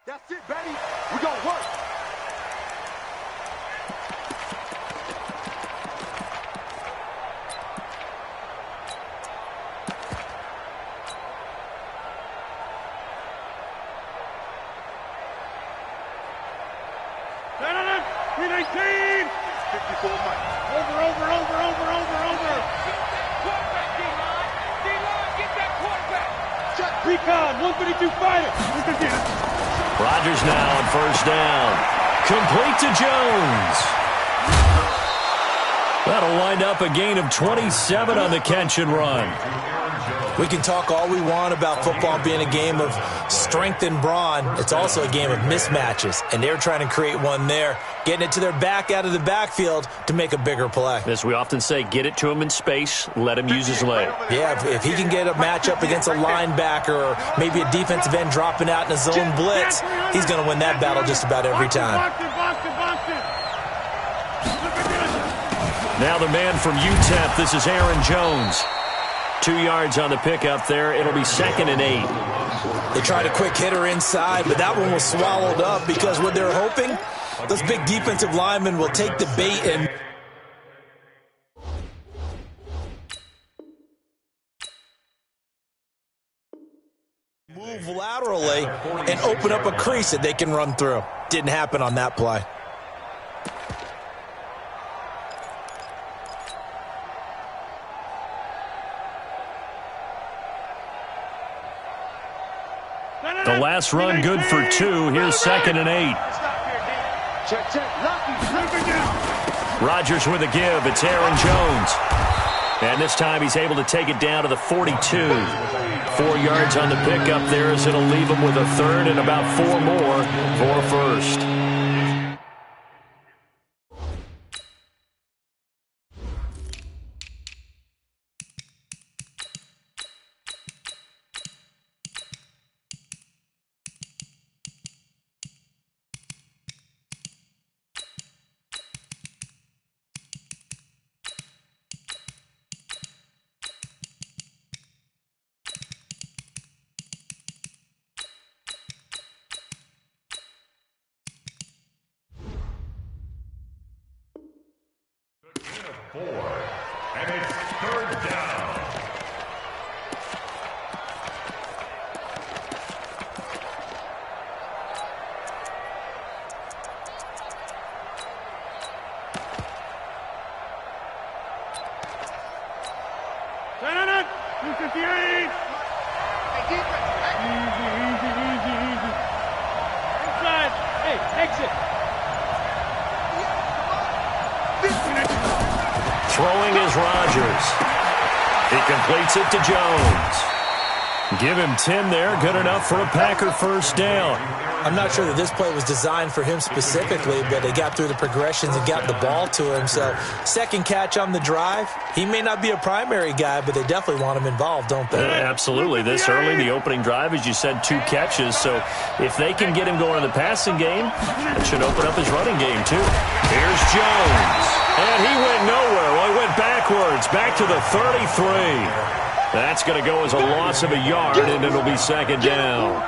That's it, baby. We're going to work. Recon, 152 fighter. Rodgers now on first down. Complete to Jones. That'll wind up a gain of 27 on the catch and run. We can talk all we want about football being a game of strength and brawn. It's also a game of mismatches, and they're trying to create one there, getting it to their back out of the backfield to make a bigger play. As we often say, get it to him in space, let him use his leg. Yeah, if he can get a matchup against a linebacker or maybe a defensive end dropping out in a zone blitz, he's going to win that battle just about every time. Now the man from UTEP, this is Aaron Jones. 2 yards on the pickup there. It'll be 2nd and 8. They tried a quick hitter inside, but that one was swallowed up because what they're hoping, those big defensive linemen will take the bait and move laterally and open up a crease that they can run through. Didn't happen on that play. The last run good for 2. Here's 2nd and 8. Rodgers with a give. It's Aaron Jones. And this time he's able to take it down to the 42. 4 yards on the pickup there as it'll leave him with a 3rd and about 4 more for a first. And it's 3rd down. Turn it! 258! Easy. Inside. Hey, exit. Throwing is Rodgers. He completes it to Jones. Give him 10 there. Good enough for a Packer first down. I'm not sure that this play was designed for him specifically, but they got through the progressions and got the ball to him. So, second catch on the drive. He may not be a primary guy, but they definitely want him involved, don't they? Absolutely. This early, the opening drive, as you said, 2 catches. So, if they can get him going in the passing game, it should open up his running game, too. Here's Jones. And he went nowhere. Well, he went backwards, back to the 33. That's going to go as a loss of a yard, and it'll be 2nd down.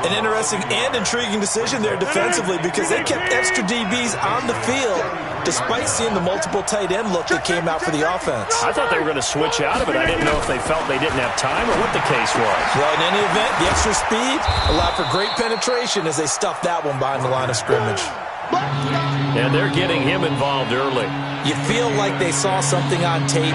An interesting and intriguing decision there defensively because they kept extra DBs on the field despite seeing the multiple tight end look that came out for the offense. I thought they were going to switch out of it. I didn't know if they felt they didn't have time or what the case was. Well, in any event, the extra speed allowed for great penetration as they stuffed that one behind the line of scrimmage. And they're getting him involved early. You feel like they saw something on tape,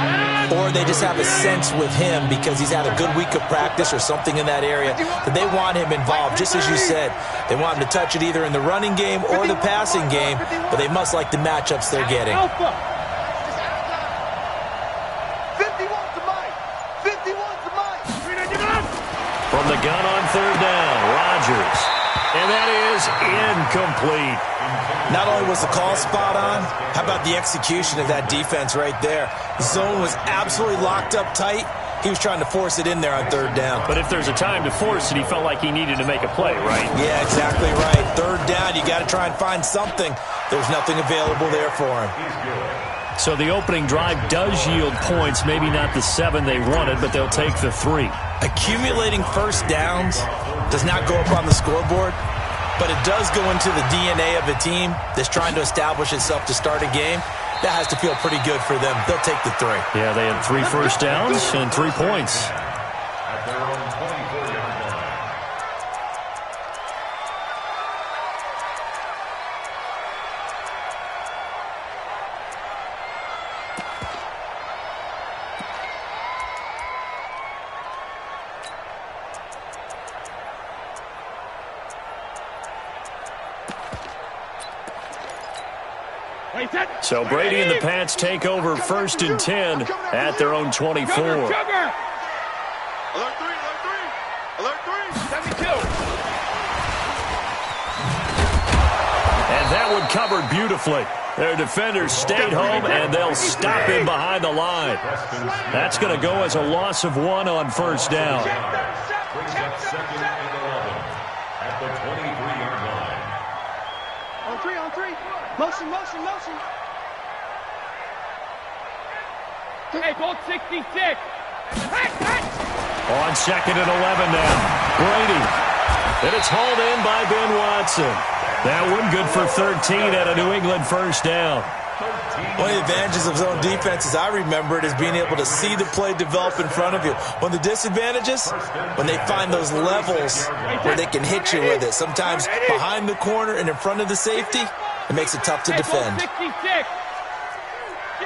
or they just have a sense with him because he's had a good week of practice or something in that area that they want him involved. Just as you said, they want him to touch it either in the running game or the passing game, but they must like the matchups they're getting. From the gun on 3rd down, Rodgers. And that is incomplete. Not only was the call spot on, how about the execution of that defense right there? The zone was absolutely locked up tight. He was trying to force it in there on 3rd down. But if there's a time to force it, he felt like he needed to make a play, right? Yeah, exactly right. 3rd down, you got to try and find something. There's nothing available there for him. So the opening drive does yield points, maybe not the 7 they wanted, but they'll take the 3. Accumulating first downs does not go up on the scoreboard, but it does go into the DNA of a team that's trying to establish itself to start a game. That has to feel pretty good for them. They'll take the 3. Yeah, they had 3 first downs and 3 points. At their own 24-yard line. So Brady and the Pats take over 1st and 10 at their own 24. Sugar! Alert 3, alert 3. Alert 3. 72. And that one covered beautifully. Their defenders stayed home, and they'll stop him behind the line. That's going to go as a loss of 1 on 1st down. Brings up 2nd and 11 at the 23-yard line. On 3. Motion. Hey, goal 66. On 2nd and 11 now. Brady. And it's hauled in by Ben Watson. That one good for 13 at a New England 1st down. One of the advantages of zone defense, as I remember it, is being able to see the play develop in front of you. One of the disadvantages, when they find those levels where they can hit you with it. Sometimes behind the corner and in front of the safety, it makes it tough to defend. 66. Give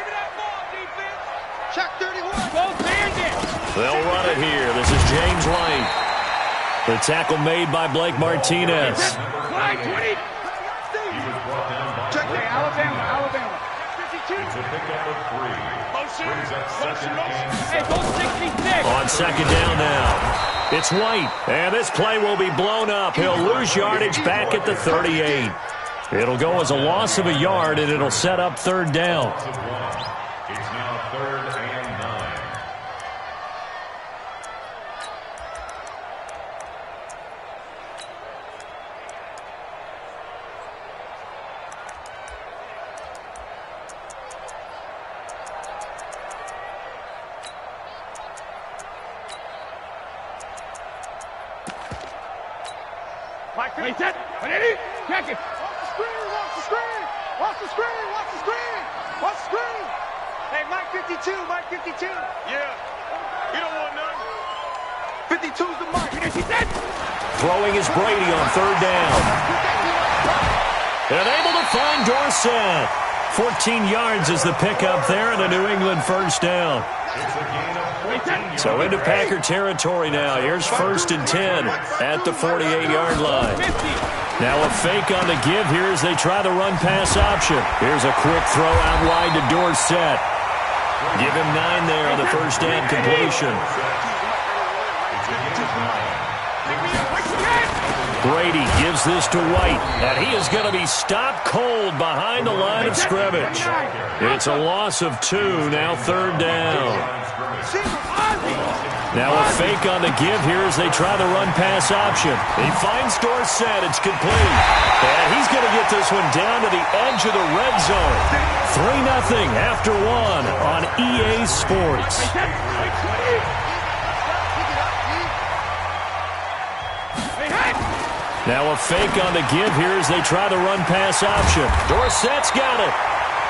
me that ball, defense. Check 31. Go Bandit. They'll run it here. This is James White. The tackle made by Blake Martinez. Fly 20. Check it. Alabama. 52. It's a pickup of 3. Brings up 2nd and Hey, go 66. On 2nd down now. It's White. And this play will be blown up. He'll lose yardage back at the 38. It'll go as a loss of a yard, and it'll set up 3rd down. It's now 3rd and 9. Wait, set. 180. Check it. Watch the screen. Hey, Mike 52. Yeah. You don't want none. 52's the mark. Throwing is Brady on 3rd down. And able to find Dorsett. 14 yards is the pickup there and a New England 1st down. It's a gain of 14. So into Packer territory now. Here's 1st and 10 at the 48-yard line. Now a fake on the give here as they try the run-pass option. Here's a quick throw out wide to Dorsett. Give him 9 there on the 1st down completion. Brady gives this to White, and he is going to be stopped cold behind the line of scrimmage. It's a loss of 2, now 3rd down. Now a fake on the give here as they try the run-pass option. He finds Dorsett. It's complete. And he's going to get this one down to the edge of the red zone. 3-0 after 1 on EA Sports. Now a fake on the give here as they try the run-pass option. Dorsett's got it.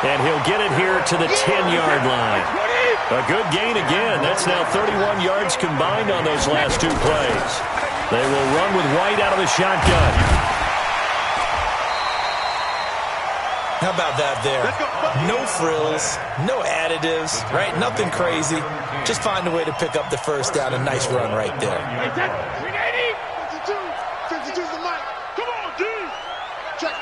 And he'll get it here to the 10-yard line. A good gain again. That's now 31 yards combined on those last 2 plays. They will run with White out of the shotgun. How about that there? No frills, no additives, right? Nothing crazy. Just find a way to pick up the 1st down. A nice run right there. 52's the mark. Come on, D. Check.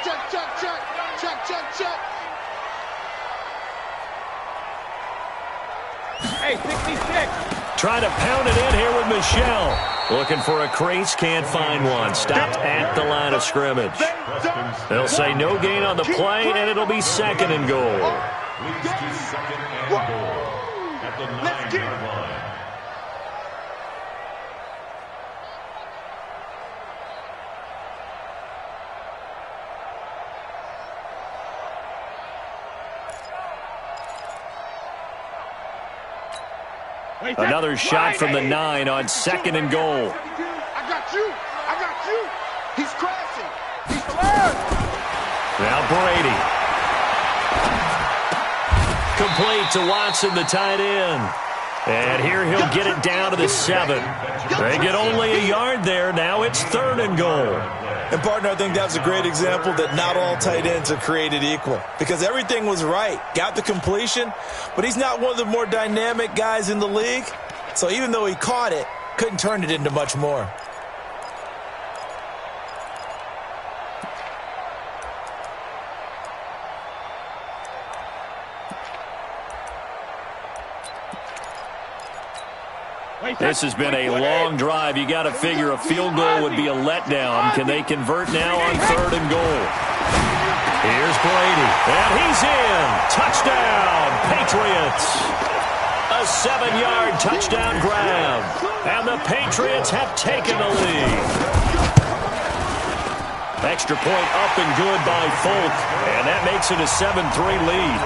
Hey, 66. Trying to pound it in here with Michelle. Looking for a crease, can't find one. Stopped at the line of scrimmage. They'll say no gain on the play, and it'll be 2nd and goal. Leads to 2nd and goal at the 9-yard line. Another shot from the 9 on 2nd and goal. I got you. He's crashing. Now Brady. Complete to Watson, the tight end. And here he'll get it down to the 7. They get only a yard there. Now it's 3rd and goal. And, partner, I think that was a great example that not all tight ends are created equal. Because everything was right. Got the completion, but he's not one of the more dynamic guys in the league. So even though he caught it, couldn't turn it into much more. This has been a long drive. You got to figure a field goal would be a letdown. Can they convert now on 3rd and goal? Here's Brady, and he's in. Touchdown, Patriots. A 7-yard touchdown grab, and the Patriots have taken the lead. Extra point up and good by Folk, and that makes it a 7-3 lead.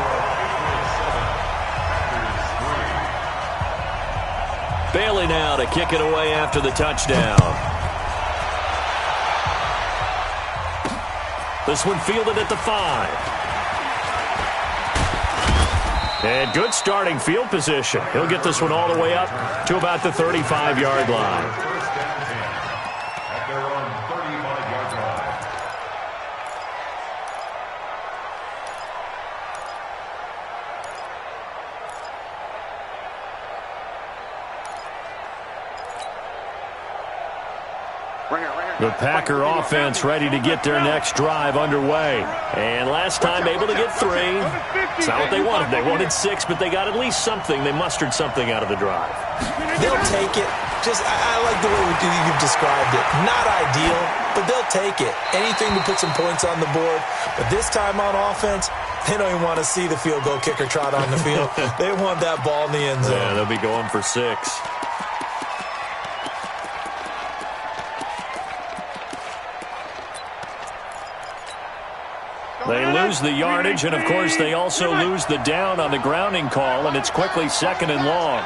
Bailey now to kick it away after the touchdown. This one fielded at the 5. And good starting field position. He'll get this one all the way up to about the 35-yard line. First down 10 at their own 35-yard line. The Packer offense ready to get their next drive underway. And last time able to get 3. It's not what they wanted. They wanted 6, but they got at least something. They mustered something out of the drive. They'll take it. I like the way you've described it. Not ideal, but they'll take it. Anything to put some points on the board. But this time on offense, they don't even want to see the field goal kicker trot on the field. They want that ball in the end zone. Yeah, they'll be going for 6. They lose the yardage, and, of course, they also lose the down on the grounding call, and it's quickly 2nd and long.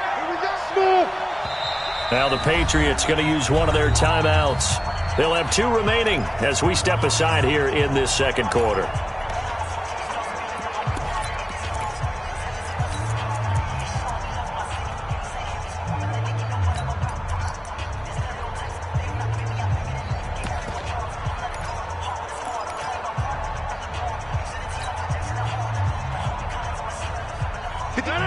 Now the Patriots going to use one of their timeouts. They'll have 2 remaining as we step aside here in this second quarter.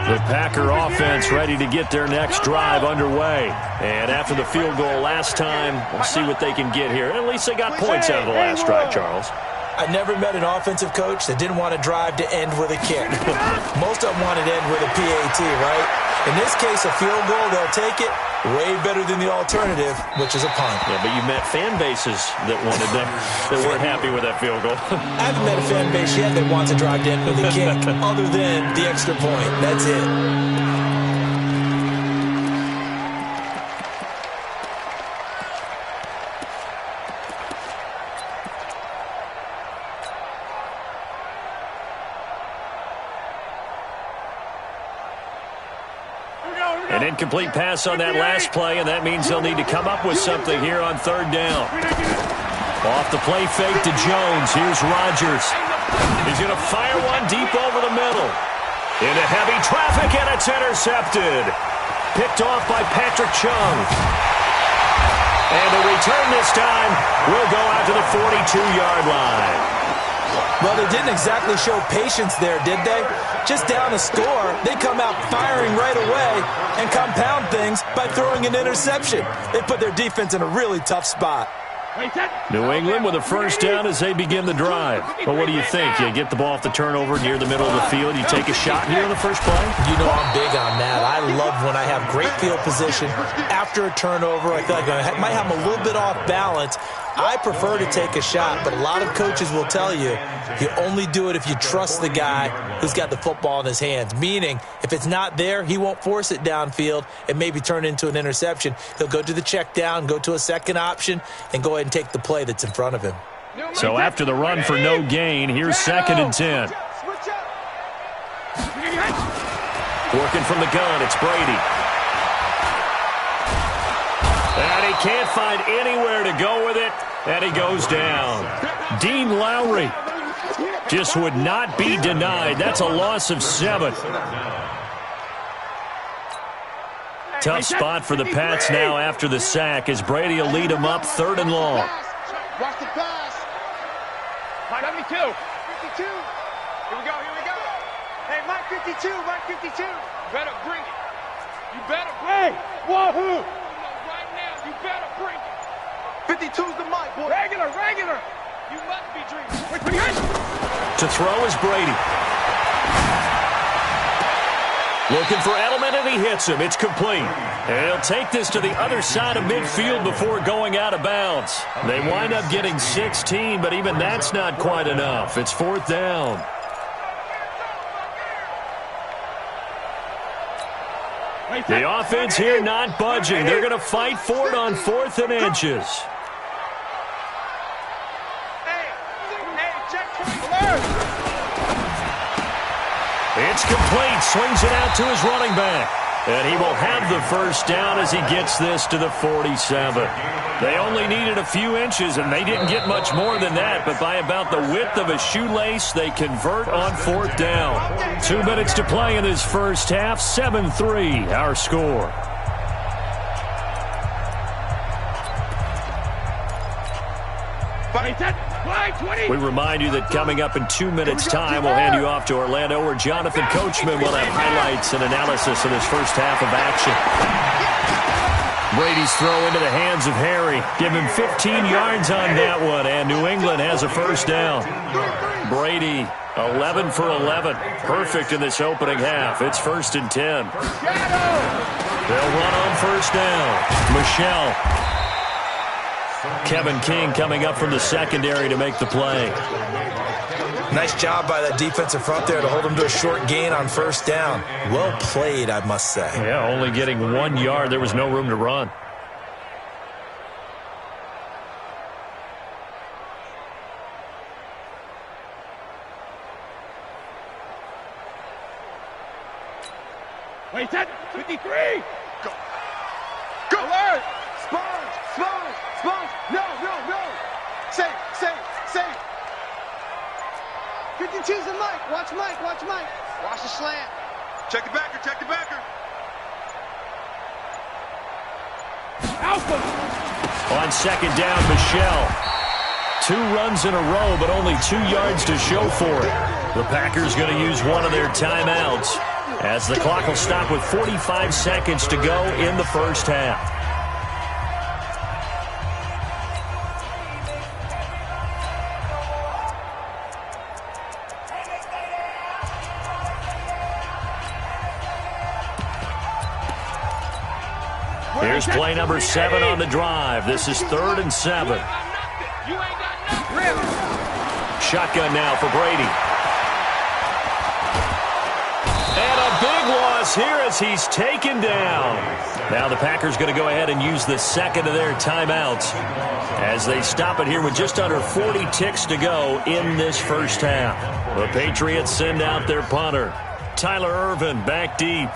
The Packer offense ready to get their next drive underway. And after the field goal last time, we'll see what they can get here. At least they got points out of the last drive, Charles. I never met an offensive coach that didn't want to drive to end with a kick. Most of them wanted to end with a PAT, right? In this case, a field goal, they'll take it. Way better than the alternative, which is a punt. Yeah, but you met fan bases that wanted them, that weren't happy with that field goal. I haven't met a fan base yet that wants to drive to end with a kick, other than the extra point. That's it. An incomplete pass on that last play, and that means they'll need to come up with something here on 3rd down. Off the play fake to Jones. Here's Rodgers. He's going to fire one deep over the middle. Into heavy traffic, and it's intercepted. Picked off by Patrick Chung. And the return this time will go out to the 42-yard line. Well, they didn't exactly show patience there, did they? Just down a score, they come out firing right away and compound things by throwing an interception. They put their defense in a really tough spot. New England with a first down as they begin the drive. Well, what do you think? You get the ball off the turnover near the middle of the field. You take a shot here in the first play? You know I'm big on that. I love when I have great field position after a turnover. I feel like I might have them a little bit off balance. I prefer to take a shot, but a lot of coaches will tell you only do it if you trust the guy who's got the football in his hands. Meaning, if it's not there, he won't force it downfield and maybe turn it into an interception. He'll go to the check down, go to a second option, and go ahead and take the play that's in front of him. So after the run for no gain, here's 2nd and 10. Working from the gun, it's Brady. And he can't find anywhere to go with it. And he goes down. Dean Lowry just would not be denied. That's a loss of 7. Tough spot for the Pats now after the sack as Brady will lead them up 3rd and long. Watch the pass. 72. 52. Here we go. Hey, Mike 52. Better bring it. You better bring it. Wahoo! Right now, you better bring it. 52's the Mike, boy. Regular. You must be dreaming. To throw is Brady. Looking for Edelman, and he hits him. It's complete. And he'll take this to the other side of midfield before going out of bounds. They wind up getting 16, but even that's not quite enough. It's 4th down. The offense here not budging. They're going to fight for it on 4th and inches. It's complete. Swings it out to his running back. And he will have the first down as he gets this to the 47. They only needed a few inches, and they didn't get much more than that. But by about the width of a shoelace, they convert on 4th down. 2 minutes to play in this first half. 7-3, our score. We remind you that coming up in 2 minutes' time, we'll hand you off to Orlando, where Jonathan Coachman will have highlights and analysis of this first half of action. Brady's throw into the hands of Harry. Give him 15 yards on that one, and New England has a first down. Brady, 11 for 11. Perfect in this opening half. It's 1st and 10. They'll run on first down. Michelle. Kevin King coming up from the secondary to make the play. Nice job by that defensive front there to hold him to a short gain on first down. Well played, I must say. Yeah, only getting 1 yard. There was no room to run. Wait, set. 53. Go. Alert. Sponge. No. Safe. 52's the Mike. Watch Mike. Watch the slant. Check the backer. Alpha. On second down, Michelle. 2 runs in a row, but only 2 yards to show for it. The Packers going to use one of their timeouts, as the clock will stop with 45 seconds to go in the first half. Here's play number 7 on the drive. This is 3rd and 7. Shotgun now for Brady. And a big loss here as he's taken down. Now the Packers going to go ahead and use the second of their timeouts as they stop it here with just under 40 ticks to go in this first half. The Patriots send out their punter. Tyler Ervin back deep.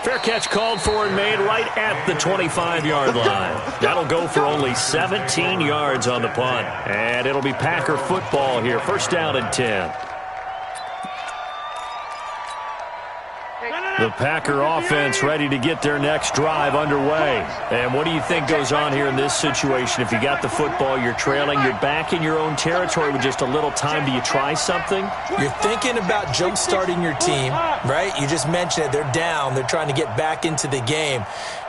Fair catch called for and made right at the 25-yard line. That'll go for only 17 yards on the punt. And it'll be Packer football here. First down and 10. The Packer offense ready to get their next drive underway. And what do you think goes on here in this situation? If you got the football, you're trailing, you're back in your own territory with just a little time. Do you try something? You're thinking about jump-starting your team, right? You just mentioned it. They're down. They're trying to get back into the game.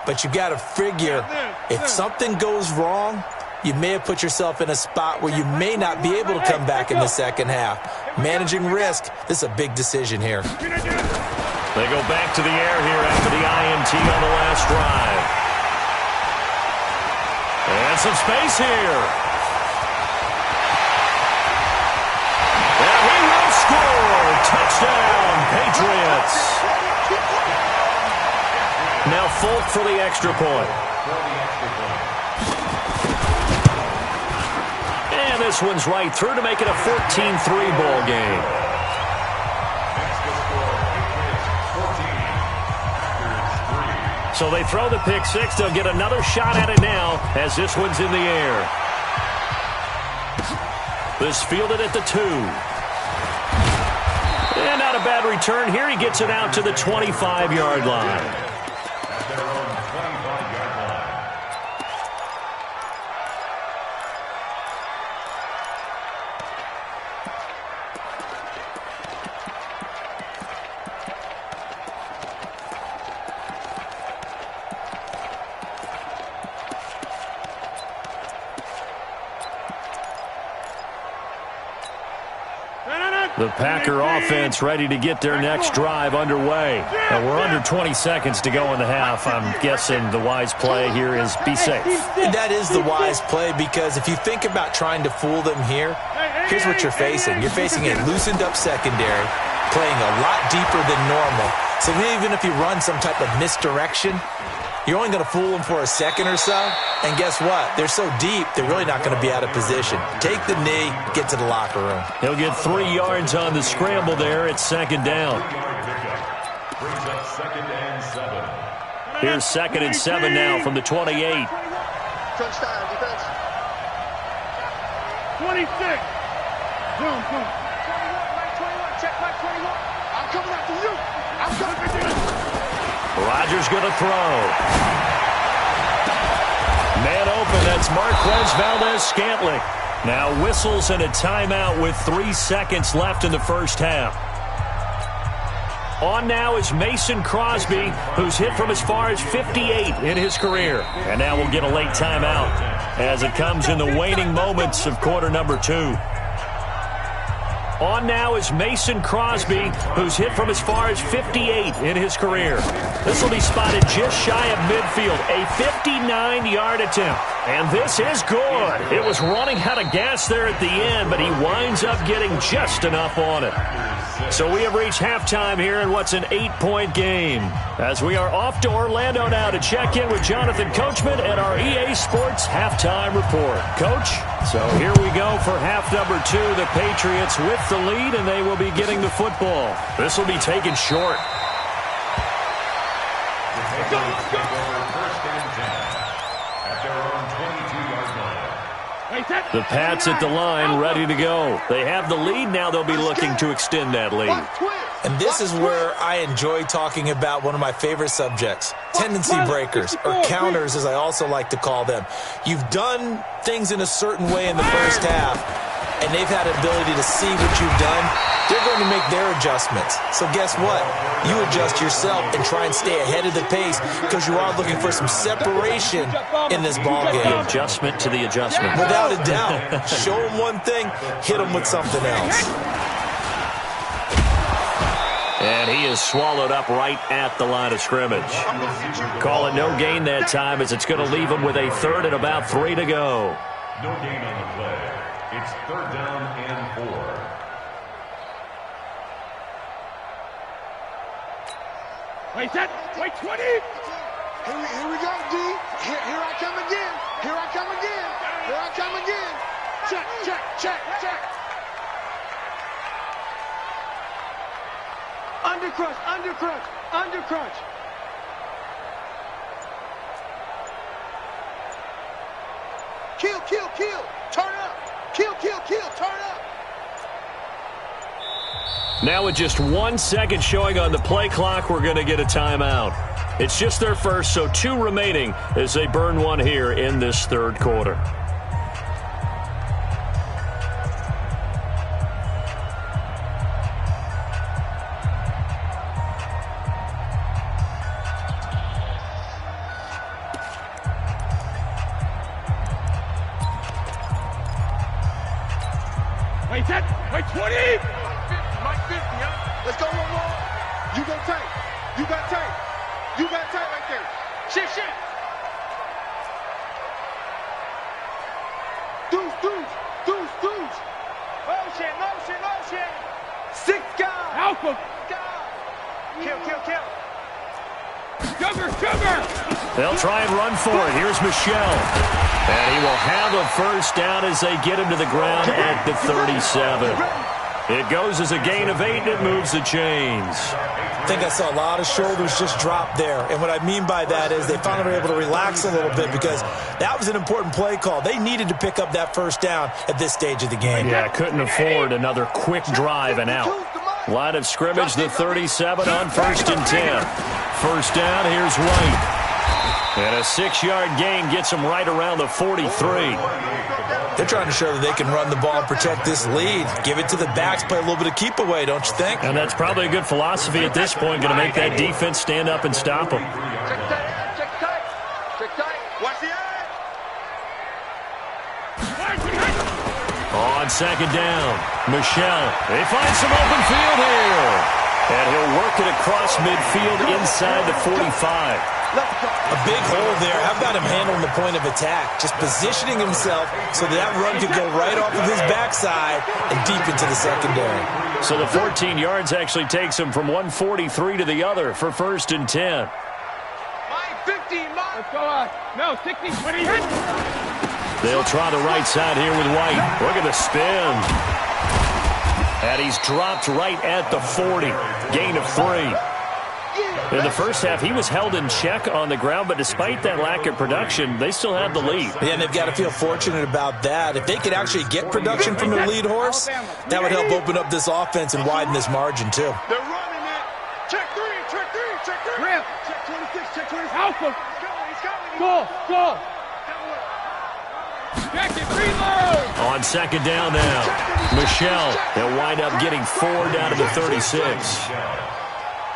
But you got to figure, if something goes wrong, you may have put yourself in a spot where you may not be able to come back in the second half. Managing risk, this is a big decision here. They go back to the air here after the INT on the last drive. And some space here. And he will score. Touchdown, Patriots. Now Folk for the extra point. this one's right through to make it a 14-3 ball game. So they throw the pick six. They'll get another shot at it now as this one's in the air. This fielded at the 2. And not a bad return here. He gets it out to the 25-yard line. The Packer offense ready to get their next drive underway. And we're under 20 seconds to go in the half. I'm guessing the wise play here is be safe. That is the wise play, because if you think about trying to fool them here, here's what you're facing. You're facing a loosened up secondary, playing a lot deeper than normal. So even if you run some type of misdirection, you're only going to fool them for a second or so. And guess what? They're so deep, they're really not going to be out of position. Take the knee, get to the locker room. He'll get 3 yards on the scramble there. It's second down. Here's 2nd and 7 now from the 28. Touchdown, defense. 26. Boom, boom. 21, check my 21. I'm coming after you. I'm coming after you. Rodgers going to throw. Man open, that's Marquez Valdez-Scantling. Now whistles and a timeout with 3 seconds left in the first half. On now is Mason Crosby, who's hit from as far as 58 in his career. And now we'll get a late timeout as it comes in the waning moments of quarter number 2. On now is Mason Crosby, who's hit from as far as 58 in his career. This will be spotted just shy of midfield, a 59-yard attempt. And this is good. It was running out of gas there at the end, but he winds up getting just enough on it. So we have reached halftime here in what's an 8-point game, as we are off to Orlando now to check in with Jonathan Coachman at our EA Sports Halftime Report. Coach, so here we go for half number 2. The Patriots with the lead, and they will be getting the football. This will be taken short. The Pats at the line, ready to go. They have the lead. Now they'll be looking to extend that lead. And this is where I enjoy talking about one of my favorite subjects, tendency breakers, or counters as I also like to call them. You've done things in a certain way in the first half, and they've had an ability to see what you've done. They're going to make their adjustments. So guess what? You adjust yourself and try and stay ahead of the pace, because you are looking for some separation in this ball game. The adjustment to the adjustment. Without a doubt. Show them one thing, hit them with something else. And he is swallowed up right at the line of scrimmage. Call it no gain that time, as it's going to leave him with a 3rd and about 3 to go. No gain on the play. It's 3rd down and 4. Wait, set. Wait, 20. Here we go, D. Here I come again. Here I come again. Here I come again. Check, check, check, check. Undercrunch, undercrunch, undercrunch. Kill, kill, kill. Turn up. Kill, kill, kill. Turn up. Now with just 1 second showing on the play clock, we're going to get a timeout. It's just their first, so 2 remaining as they burn one here in this 3rd quarter. Wait, set. Wait, 20. Mike 50, huh? Let's go one more. You go tight. You got tight. You got tight right there. Shit, shit. Deuce, deuce, deuce, deuce. Motion, motion, motion. 6 guys. Alpha. Kill, kill, kill. Sugar, sugar. They'll try and run for it. Here's Michelle. And he will have a first down as they get him to the ground at the 37. It goes as a gain of 8, and it moves the chains. I think I saw a lot of shoulders just drop there. And what I mean by that is they finally were able to relax a little bit because that was an important play call. They needed to pick up that first down at this stage of the game. Yeah, couldn't afford another quick drive and out. Line of scrimmage, the 37 on 1st and 10. First down, here's White. And a 6-yard gain gets them right around the 43. They're trying to show that they can run the ball and protect this lead. Give it to the backs, play a little bit of keep away, don't you think? And that's probably a good philosophy at this point, going to make that defense stand up and stop them. Check tight. Watch the eye. On 2nd down, Michel. They find some open field here. And he'll work it across midfield inside the 45. A big hole there. How about him handling the point of attack? Just positioning himself so that run could go right off of his backside and deep into the secondary. So the 14 yards actually takes him from 143 to the other for 1st and 10. 15, let's go out. No, 60, 20. They'll try the right side here with White. Look at the spin. And he's dropped right at the 40. Gain of 3. In the first half, he was held in check on the ground, but despite that lack of production, they still have the lead. Yeah, and they've got to feel fortunate about that. If they could actually get production from their lead horse, that would help open up this offense and widen this margin, too. They're running it. Check 3, check 3, check 3. Grip. Check 26, check 26. Alpha. He's coming. Go. Check it, reload. On 2nd down now, Michel. They'll wind up getting 4 down to the 36.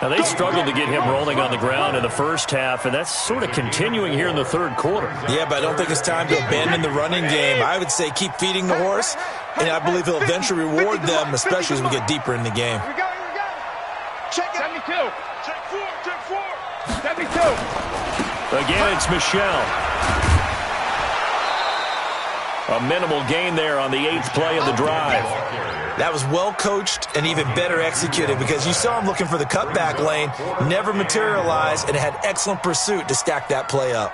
Now, they struggled to get him rolling on the ground in the first half, and that's sort of continuing here in the 3rd quarter. Yeah, but I don't think it's time to abandon the running game. I would say keep feeding the horse, and I believe he'll eventually reward them, especially as we get deeper in the game. Here we go. Check it. 72. Check 4. 72. Again, it's Michel. A minimal gain there on the 8th play of the drive. That was well coached and even better executed because you saw him looking for the cutback lane, never materialized, and had excellent pursuit to stack that play up.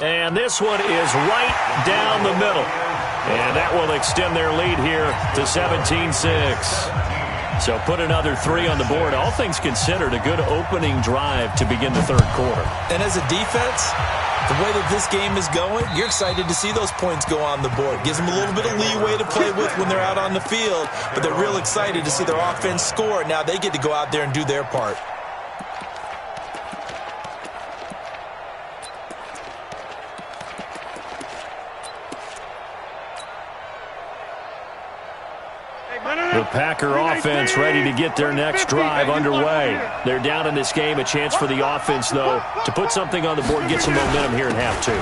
And this one is right down the middle. And that will extend their lead here to 17-6. So put another 3 on the board. All things considered, a good opening drive to begin the 3rd quarter. And as a defense, the way that this game is going, you're excited to see those points go on the board. Gives them a little bit of leeway to play with when they're out on the field, but they're real excited to see their offense score. Now they get to go out there and do their part. The Packer offense ready to get their next drive underway. They're down in this game. A chance for the offense, though, to put something on the board, get some momentum here in half 2.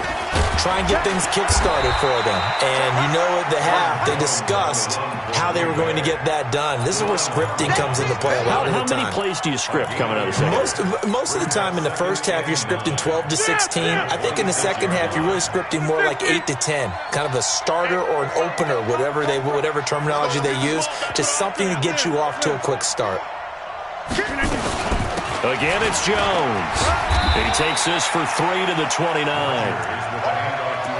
Try and get things kick-started for them. And you know at the half, they discussed how they were going to get that done. This is where scripting comes into play a lot of the time. How many plays do you script coming out of the second? Most of the time in the first half, you're scripting 12 to 16. I think in the second half, you're really scripting more like 8 to 10. Kind of a starter or an opener, whatever terminology they use, just something to get you off to a quick start. Again, it's Jones. He takes this for 3 to the 29.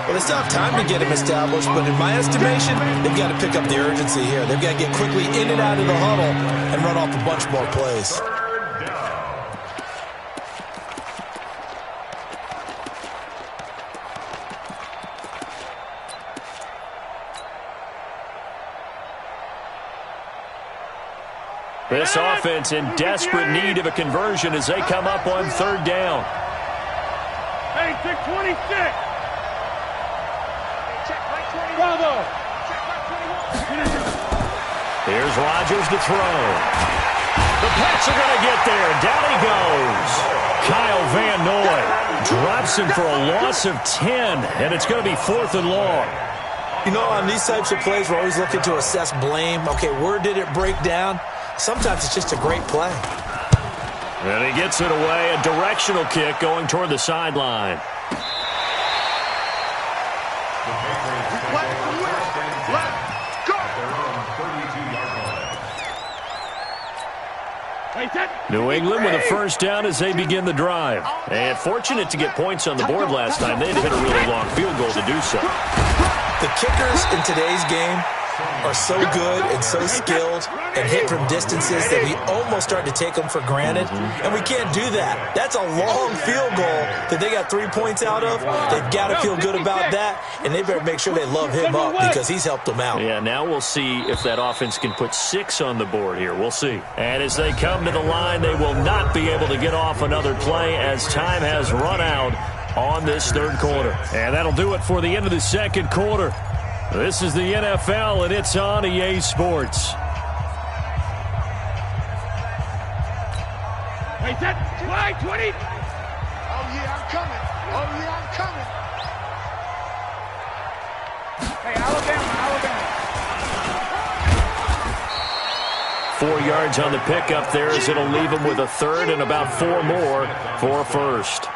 Well, they still have time to get him established, but in my estimation, they've got to pick up the urgency here. They've got to get quickly in and out of the huddle and run off a bunch more plays. This offense in desperate need of a conversion as they come up on 3rd down. Hey, 626. Bravo. Here's Rodgers to throw. The Pats are going to get there. Down he goes. Kyle Van Noy drops him for a loss of 10, and it's going to be 4th and long. You know, on these types of plays, we're always looking to assess blame. Okay, where did it break down? Sometimes it's just a great play. And he gets it away. A directional kick going toward the sideline. New England with a first down as they begin the drive. And fortunate to get points on the board last time. They had to hit a really long field goal to do so. The kickers in today's game are so good and so skilled and hit from distances that we almost start to take them for granted, and we can't do that. That's a long field goal that they got 3 points out of. They've got to feel good about that, and they better make sure they love him up because he's helped them out. Yeah, now we'll see if that offense can put 6 on the board here. We'll see. And as they come to the line, they will not be able to get off another play as time has run out on this third quarter. And that'll do it for the end of the second quarter. This is the NFL, and it's on EA Sports. Wait, that slide 20. Oh, yeah, I'm coming. Oh, yeah, I'm coming. Hey, Alabama. 4 yards on the pickup there as it'll leave them with a third and about 4 more for a first.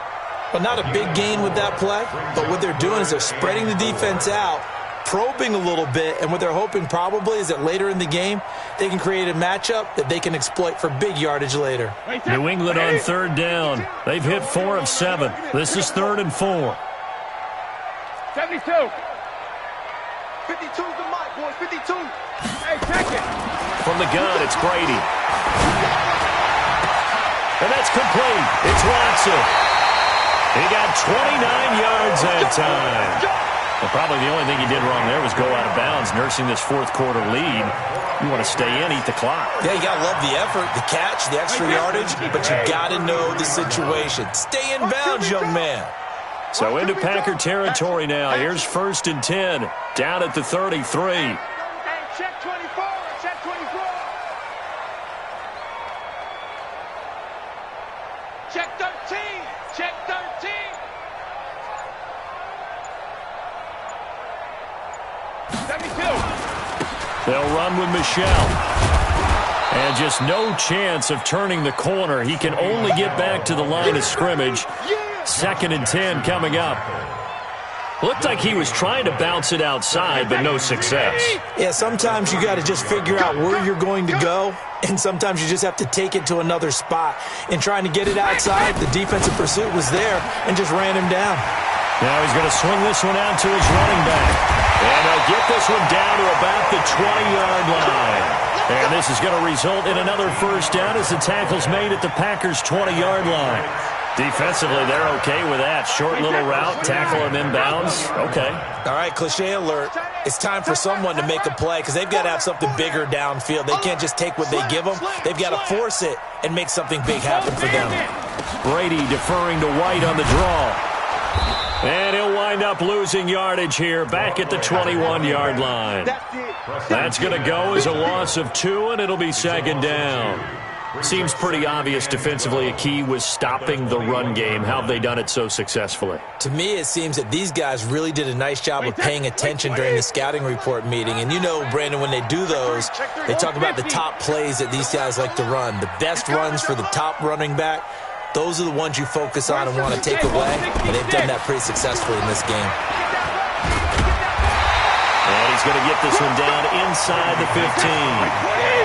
But not a big gain with that play, but what they're doing is they're spreading the defense out, probing a little bit, and what they're hoping probably is that later in the game they can create a matchup that they can exploit for big yardage later. New England on third down. They've hit 4 of 7. This is 3rd and 4. 72. 52's the mic, boys. 52. Hey, check it. From the gun, it's Brady. And that's complete. It's Watson. He got 29 yards that time. Well, probably the only thing he did wrong there was go out of bounds, nursing this fourth quarter lead. You want to stay in, eat the clock. Yeah, you got to love the effort, the catch, the extra yardage, but you got to know the situation. Stay in bounds, young man. So into Packer territory now. Here's 1st and 10, down at the 33. Hey, check 24. Check 24. Check 13. Check 13. They'll run with Michelle. And just no chance of turning the corner. He can only get back to the line of scrimmage. 2nd and 10 coming up. Looked like he was trying to bounce it outside, but no success. Yeah, sometimes you got to just figure out where you're going to go, and sometimes you just have to take it to another spot. In trying to get it outside, the defensive pursuit was there and just ran him down. Now he's going to swing this one out to his running back. And they'll get this one down to about the 20-yard line. And this is going to result in another first down as the tackle's made at the Packers' 20-yard line. Defensively, they're okay with that. Short little route, tackle him inbounds. Okay. All right, cliche alert. It's time for someone to make a play because they've got to have something bigger downfield. They can't just take what they give them. They've got to force it and make something big happen for them. Brady deferring to White on the draw. And he'll wind up losing yardage here back at the 21-yard line. That's going to go as a loss of 2, and it'll be 2nd down. Seems pretty obvious defensively a key was stopping the run game. How have they done it so successfully? To me, it seems that these guys really did a nice job of paying attention during the scouting report meeting. And you know, Brandon, when they do those, they talk about the top plays that these guys like to run. The best runs for the top running back. Those are the ones you focus on and want to take away, and they've done that pretty successfully in this game. And he's going to get this one down inside the 15.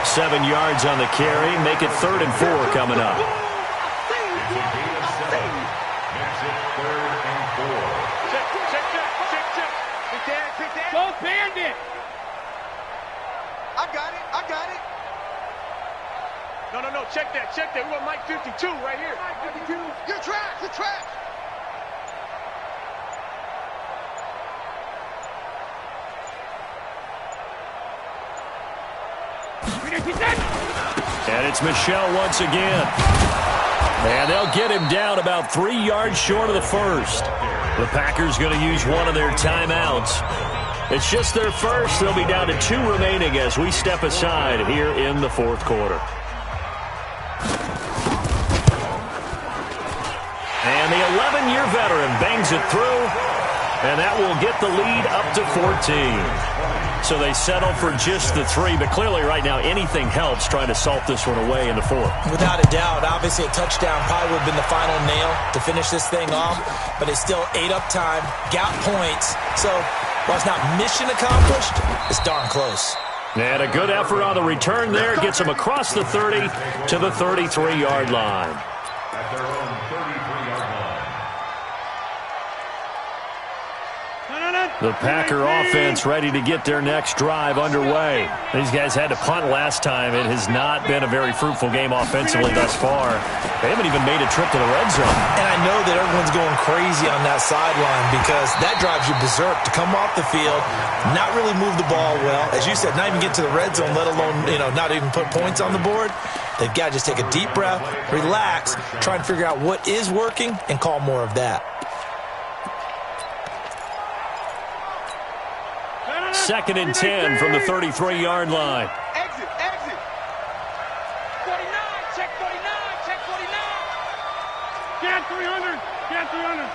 7 yards on the carry, make it 3rd and 4 coming up. Go Bandit. I got it. No, check that. We want Mike 52 right here. Mike 52. You're trash. And it's Michelle once again. And they'll get him down about 3 yards short of the first. The Packers going to use one of their timeouts. It's just their first. They'll be down to 2 remaining as we step aside here in the fourth quarter. And the 11-year veteran bangs it through, and that will get the lead up to 14. So they settle for just the 3, but clearly right now anything helps trying to salt this one away in the fourth. Without a doubt, obviously a touchdown probably would have been the final nail to finish this thing off, but they still ate up time, got points. So while it's not mission accomplished, it's darn close. And a good effort on the return there. Gets him across the 30 to the 33-yard line. At their own 33-yard line. The Packer offense ready to get their next drive underway. These guys had to punt last time. It has not been a very fruitful game offensively thus far. They haven't even made a trip to the red zone. And I know that everyone's going crazy on that sideline because that drives you berserk to come off the field, not really move the ball well. As you said, not even get to the red zone, let alone, not even put points on the board. They've got to just take a deep breath, relax, try and figure out what is working and call more of that. Second and 10 from the 33-yard line. Exit. 49, check 49, check 49. Get 300, get 300.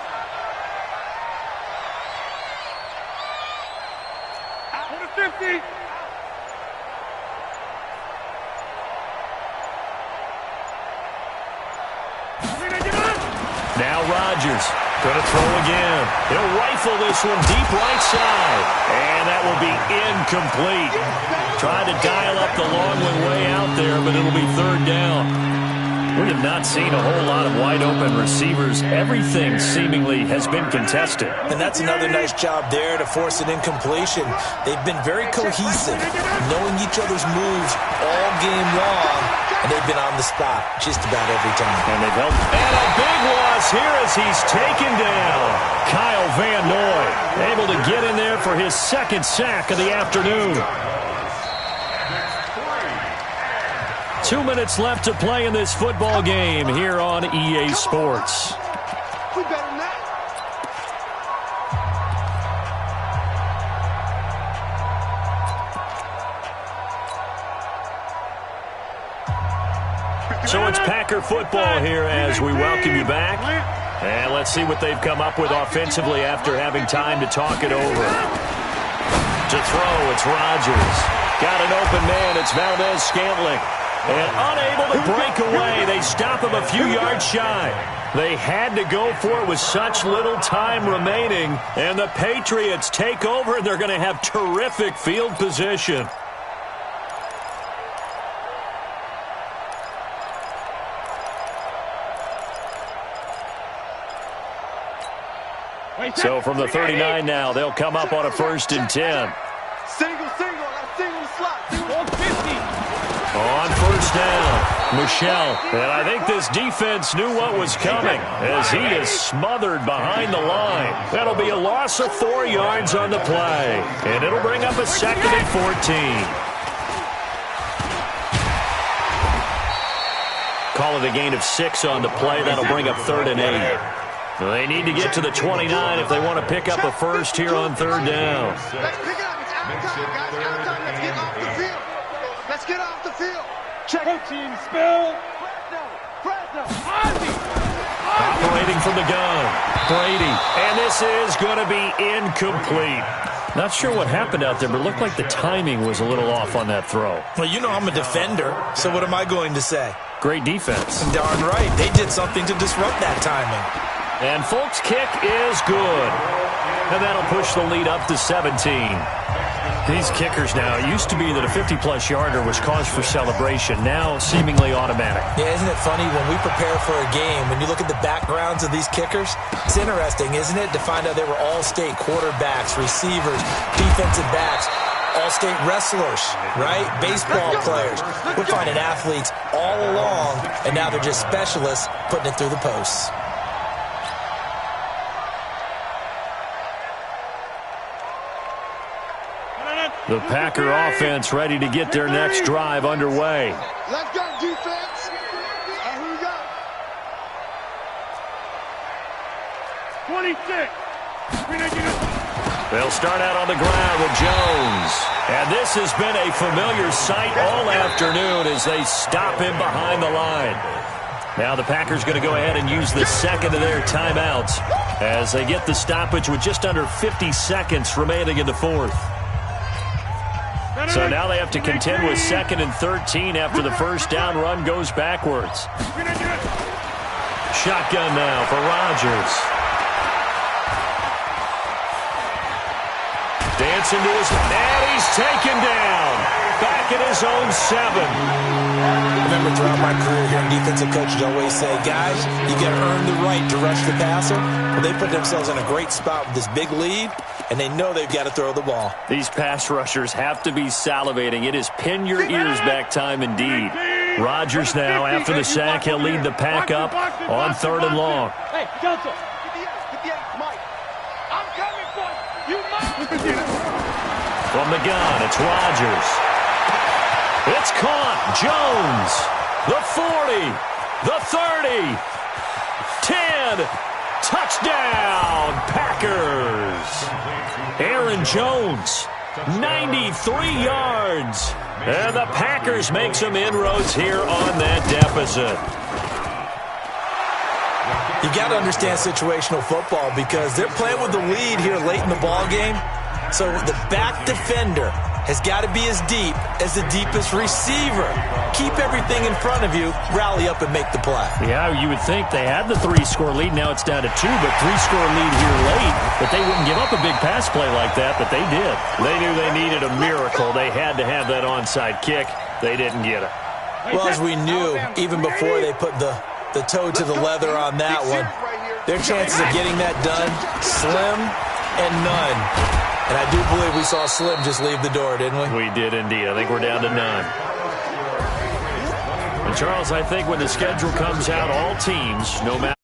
Out to 50. Now Rodgers going to throw again. He'll rifle this one deep right side. And that will be incomplete. Tried to dial up the long one way out there, but it'll be third down. We have not seen a whole lot of wide-open receivers. Everything seemingly has been contested. And that's another nice job there to force an incompletion. They've been very cohesive, knowing each other's moves all game long, and they've been on the spot just about every time. And they've helped. And a big loss here as he's taken down. Kyle Van Noy able to get in there for his second sack of the afternoon. 2 minutes left to play in this football game here on EA Sports. We better than that. So it's Packer football here as we welcome you back. And let's see what they've come up with offensively after having time to talk it over. To throw, it's Rodgers. Got an open man, it's Valdez-Scantling. And unable to break away, they stop him a few yards shy. They had to go for it with such little time remaining. And the Patriots take over, and they're going to have terrific field position. So from the 39 now, they'll come up on a 1st and 10. Single. I got a single slot. Single. 50. On 1st down, Michelle. And I think this defense knew what was coming as he is smothered behind the line. That'll be a loss of 4 yards on the play. And it'll bring up a 2nd and 14. Call it a gain of 6 on the play. That'll bring up 3rd and 8. They need to get to the 29 if they want to pick up a first here on 3rd down. Let's pick it up. It's out of time, guys. Out of time. Let's get off the field. Let's get off the field. Check. Team spill. Fresno. Ozzy. Operating from the gun, Brady. And this is going to be incomplete. Not sure what happened out there, but it looked like the timing was a little off on that throw. Well, you know I'm a defender, so what am I going to say? Great defense. Darn right. They did something to disrupt that timing. And Folk's kick is good. And that'll push the lead up to 17. These kickers now, it used to be that a 50-plus yarder was cause for celebration. Now seemingly automatic. Yeah, isn't it funny when we prepare for a game, when you look at the backgrounds of these kickers, it's interesting, isn't it, to find out they were all-state quarterbacks, receivers, defensive backs, all-state wrestlers, right? Baseball players. We're finding athletes all along, and now they're just specialists putting it through the posts. The Packer offense ready to get their next drive underway. Let's go, defense. Here we go. 26. They'll start out on the ground with Jones. And this has been a familiar sight all afternoon as they stop him behind the line. Now the Packers going to go ahead and use the second of their timeouts as they get the stoppage with just under 50 seconds remaining in the 4th. So now they have to contend with 2nd and 13 after the first down run goes backwards. Shotgun now for Rodgers. Dancing to his, and he's taken down. back at his own 7. I remember throughout my career hearing defensive coaches always say, guys, you got to earn the right to rush the passer. Well, they put themselves in a great spot with this big lead, and they know they've got to throw the ball. These pass rushers have to be salivating. It is pin your ears back time indeed. Rodgers now, after the sack, he'll lead the pack up on 3rd and long. Hey, Johnson. Mike. I'm coming for you. You might. From the gun, it's Rodgers. It's caught. Jones. The 40. The 30. 10. Touchdown, Packers. Aaron Jones, 93 yards. And the Packers make some inroads here on that deficit. You got to understand situational football because they're playing with the lead here late in the ball game. So the back defender has got to be as deep as the deepest receiver. Keep everything in front of you, rally up and make the play. Yeah, you would think they had the 3-score lead. Now it's down to 2, but 3-score lead here late. But they wouldn't give up a big pass play like that, but they did. They knew they needed a miracle. They had to have that onside kick. They didn't get it. Well, as we knew, even before they put the toe to the leather on that one, their chances of getting that done, slim and none. And I do believe we saw Slim just leave the door, didn't we? We did indeed. I think we're down to 9. And Charles, I think when the schedule comes out, all teams, no matter